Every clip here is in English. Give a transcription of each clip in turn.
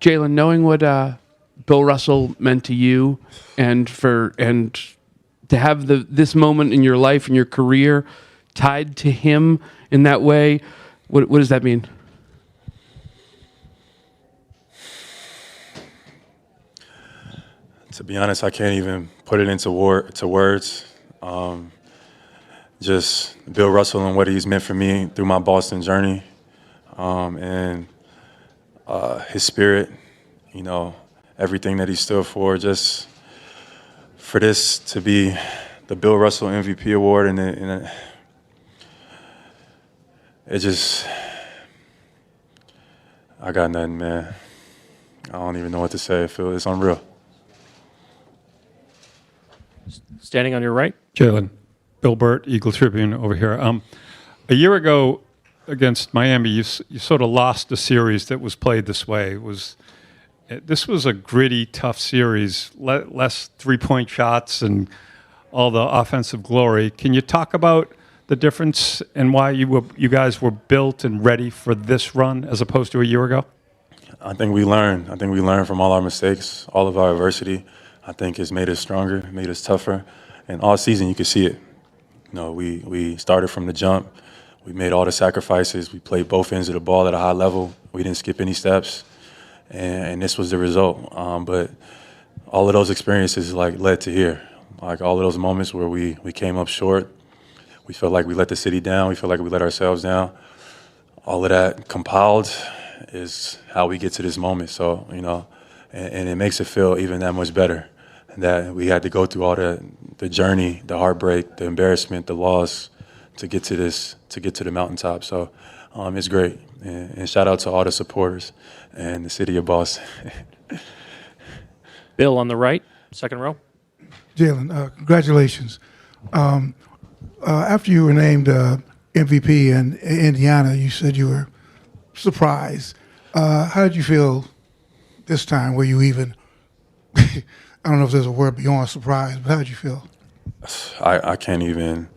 Jaylen, knowing what Bill Russell meant to you, and to have this moment in your life and your career tied to him in that way, what does that mean? To be honest, I can't even put it into words. Just Bill Russell and what he's meant for me through my Boston journey, and his spirit, everything that he stood for. Just for this to be the Bill Russell MVP award, and it just, I got nothing, man. I don't even know what to say. It's unreal. Standing on your right. Jaylen, Bill Burt, Eagle Tribune over here. A year ago against Miami, you sort of lost a series that was played this way. This was a gritty, tough series, less three-point shots and all the offensive glory. Can you talk about the difference and why you guys were built and ready for this run as opposed to a year ago? I think we learned. From all our mistakes, all of our adversity. I think it's made us stronger, made us tougher. And all season, you could see it. We started from the jump. We made all the sacrifices. We played both ends of the ball at a high level. We didn't skip any steps. And this was the result. But all of those experiences led to here. All of those moments where we came up short. We felt like we let the city down. We felt like we let ourselves down. All of that compiled is how we get to this moment. So, and it makes it feel even that much better that we had to go through all the journey, the heartbreak, the embarrassment, the loss to get to the mountaintop. So it's great. And shout out to all the supporters and the city of Boston. Bill on the right, second row. Jaylen, congratulations. After you were named MVP in Indiana, you said you were surprised. How did you feel this time? Were you even, I don't know if there's a word beyond surprise, but how did you feel? I can't even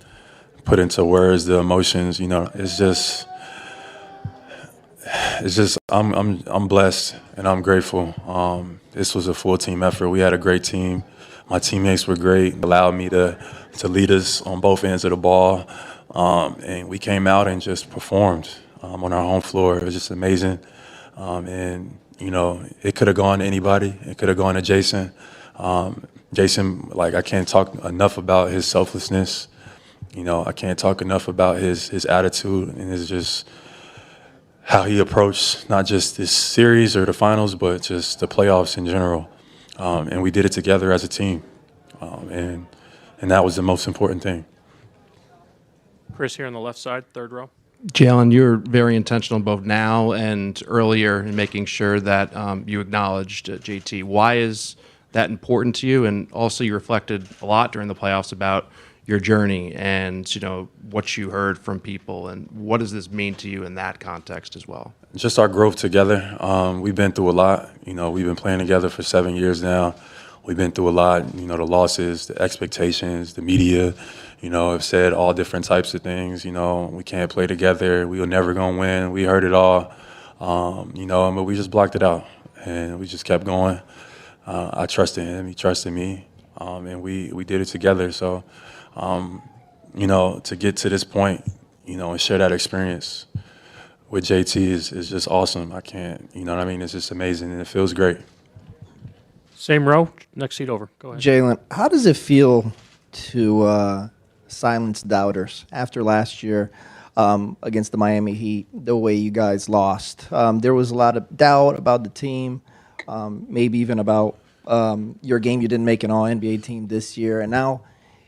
put into words the emotions. It's just I'm blessed and I'm grateful. This was a full team effort. We had a great team. My teammates were great. Allowed me to lead us on both ends of the ball, and we came out and just performed on our home floor. It was just amazing, and it could have gone to anybody. It could have gone to Jayson. Jayson, I can't talk enough about his selflessness. I can't talk enough about his attitude and his just how he approached not just this series or the finals, but just the playoffs in general. And we did it together as a team, and that was the most important thing. Chris here on the left side, third row. Jaylen, you're very intentional both now and earlier in making sure that you acknowledged JT. Why is that important to you? And also you reflected a lot during the playoffs about your journey and what you heard from people, and what does this mean to you in that context as well? Just our growth together. We've been through a lot. We've been playing together for 7 years now. We've been through a lot. The losses, the expectations, the media. Have said all different types of things. We can't play together. We were never gonna win. We heard it all. But we just blocked it out, and we just kept going. I trusted him. He trusted me, and we did it together. So, to get to this point, and share that experience with JT is just awesome. I can't, it's just amazing, and it feels great. Same row, next seat over. Go ahead. Jaylen, how does it feel to silence doubters after last year against the Miami Heat, the way you guys lost? There was a lot of doubt about the team, maybe even about your game. You didn't make an All-NBA team this year, and now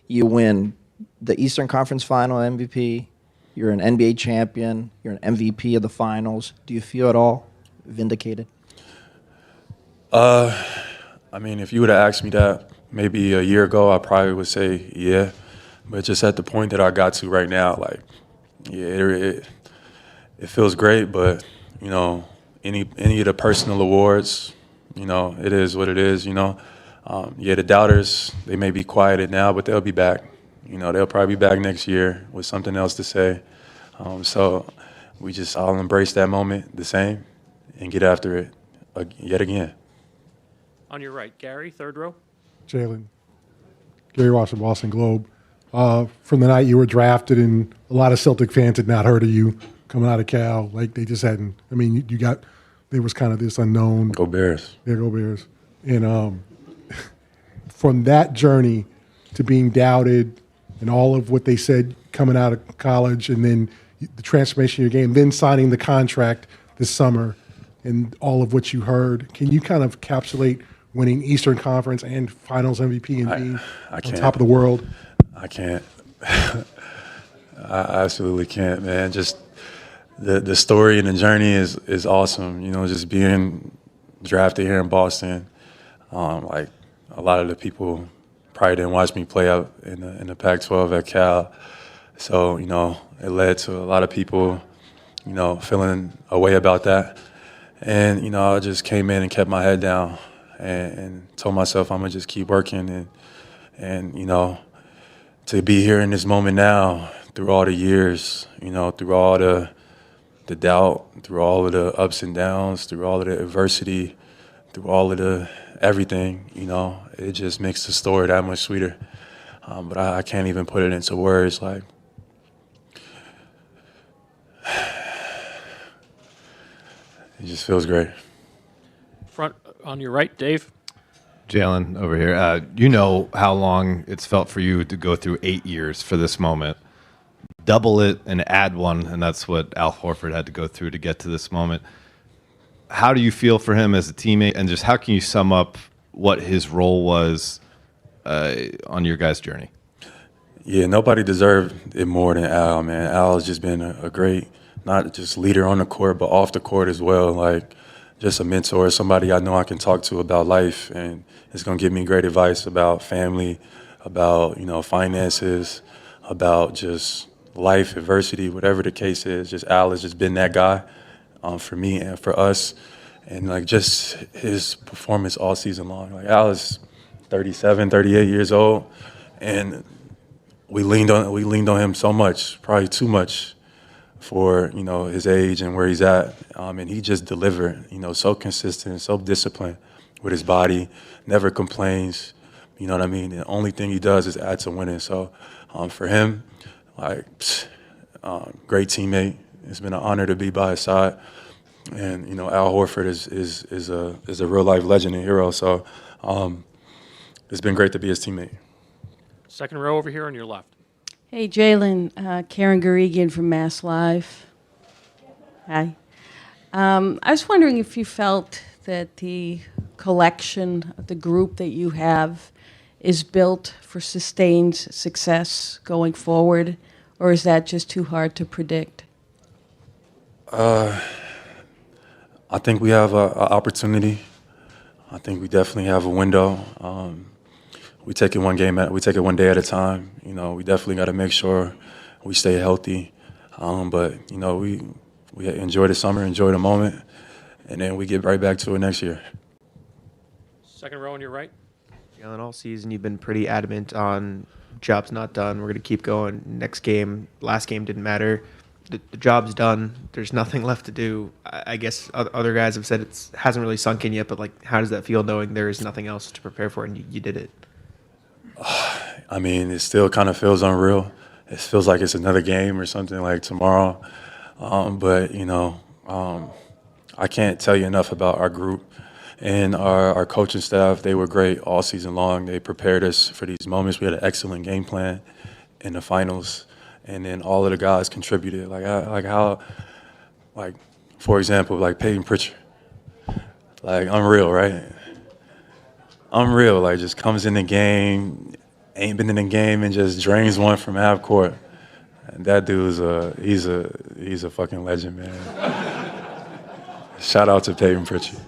you win the Eastern Conference Final MVP. You're an NBA champion. You're an MVP of the finals. Do you feel at all vindicated? If you would have asked me that maybe a year ago, I probably would say yeah. But just at the point that I got to right now, it feels great. But any of the personal awards, it is what it is. The doubters, they may be quieted now, but they'll be back. They'll probably be back next year with something else to say. So I'll embrace that moment the same and get after it yet again. On your right, Gary, third row. Jaylen, Gary Ross from Boston Globe. From the night you were drafted, and a lot of Celtic fans had not heard of you coming out of Cal. Like, they just hadn't. I mean, there was kind of this unknown. Go Bears. Yeah, go Bears. And from that journey to being doubted and all of what they said coming out of college, and then the transformation of your game, then signing the contract this summer, and all of what you heard, can you kind of encapsulate winning Eastern Conference and Finals MVP and being on top of the world? I can't. I absolutely can't, man. Just the story and the journey is awesome. You know, just being drafted here in Boston. Like, a lot of the people probably didn't watch me play out in the Pac-12 at Cal. So, you know, it led to a lot of people, you know, feeling a way about that. And, you know, I just came in and kept my head down and told myself I'm going to just keep working. And, you know, to be here in this moment now, through all the years, you know, through all the doubt, through all of the ups and downs, through all of the adversity, through all of the everything, you know, it just makes the story that much sweeter. But I can't even put it into words. Like, it just feels great. Front on your right, Dave. Jaylen over here. You know how long it's felt for you to go through 8 years for this moment. Double it and add one, and that's what Al Horford had to go through to get to this moment. How do you feel for him as a teammate, and just how can you sum up what his role was on your guys' journey? Yeah, nobody deserved it more than Al, man. Al has just been a great, not just leader on the court, but off the court as well. Like, just a mentor, somebody I know I can talk to about life, and it's going to give me great advice about family, about, you know, finances, about just life, adversity, whatever the case is. Just Al has just been that guy for me and for us. And, like, just his performance all season long. Like, Al is 37, 38 years old, and we leaned on him so much, probably too much, for, you know, his age and where he's at. And he just delivered, you know, so consistent, so disciplined with his body, never complains, you know what I mean? The only thing he does is add to winning. So for him, like, great teammate. It's been an honor to be by his side. And, you know, Al Horford is a real life legend and hero. So it's been great to be his teammate. Second row over here on your left. Hey, Jaylen, Karen Garegian from Mass Live. Hi. I was wondering if you felt that the collection, the group that you have, is built for sustained success going forward, or is that just too hard to predict? I think we have an opportunity. I think we definitely have a window. We take it one day at a time. You know, we definitely got to make sure we stay healthy. But, you know, we enjoy the summer, enjoy the moment, and then we get right back to it next year. Second row on your right. Jaylen, all season you've been pretty adamant on job's not done. We're going to keep going. Next game, last game didn't matter. The job's done. There's nothing left to do. I guess other guys have said it hasn't really sunk in yet, but, like, how does that feel knowing there is nothing else to prepare for and you did it? I mean, it still kind of feels unreal. It feels like it's another game or something, like tomorrow. But, you know, I can't tell you enough about our group and our coaching staff. They were great all season long. They prepared us for these moments. We had an excellent game plan in the finals. And then all of the guys contributed. Like for example, like Peyton Pritchard. Like, unreal, right? Unreal. Like, just comes in the game, ain't been in the game, and just drains one from half court. And that dude's he's a fucking legend, man. Shout out to Peyton Pritchard.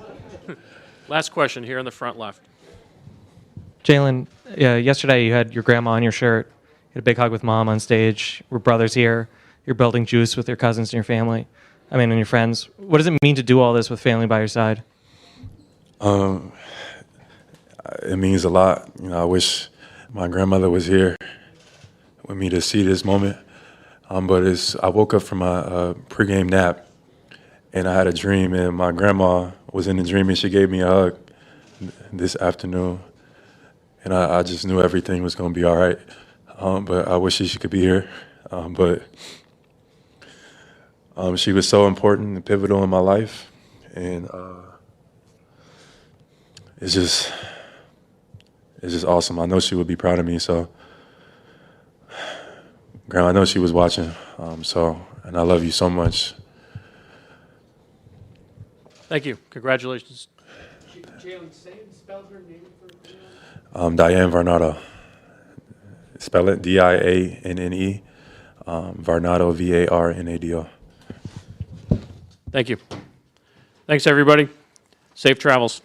Last question here in the front left. Jaylen, yesterday you had your grandma on your shirt. You had a big hug with mom on stage. We're brothers here. You're building juice with your cousins and your family. And your friends. What does it mean to do all this with family by your side? It means a lot. You know, I wish my grandmother was here with me to see this moment. But I woke up from a pregame nap, and I had a dream, and my grandma was in a dream, and she gave me a hug this afternoon. And I just knew everything was going to be all right. But I wish she could be here. But she was so important and pivotal in my life. And it's just awesome. I know she would be proud of me. So, Graham, I know she was watching. And I love you so much. Thank you. Congratulations. Diane Varnado. Spell it Dianne. Varnado, Varnado. Thank you. Thanks, everybody. Safe travels.